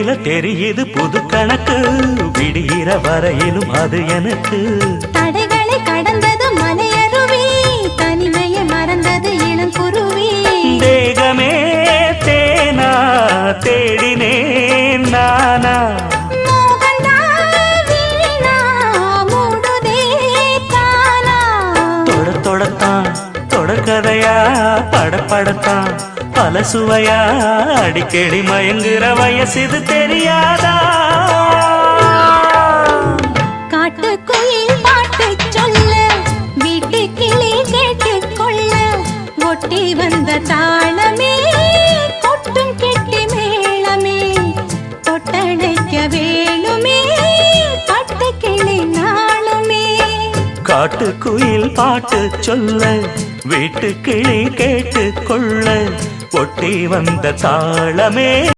மேடையில தெரியுது புது கணக்கு, விடுகிற வரையிலும் அது எனக்கு. தடைகளை கடந்தது மலையருவி, தனிமையை மறந்தது இளங்குருவி. தேகமே தேனா தேடினேன் நானா, தொடத்தான் தொடர்கதையா படப்படத்தான் பல சுவையா, அடிக்கடி மயங்குற வயசு தெரியாதா? காட்டுக்குயில் பாட்டு சொல்ல, வீட்டு கிளி கேட்டுக்கொள்ள, ஒட்டி வந்த தாளமே கொட்டும் கெட்டி மேளமே, தொட்டணைக்க வேணுமே பட்டு கிளி நாளுமே. காட்டுக்குயில் பாட்டு சொல்ல, வீட்டு கிளி கேட்டுக்கொள்ள, ஒட்டி வந்த தாளமே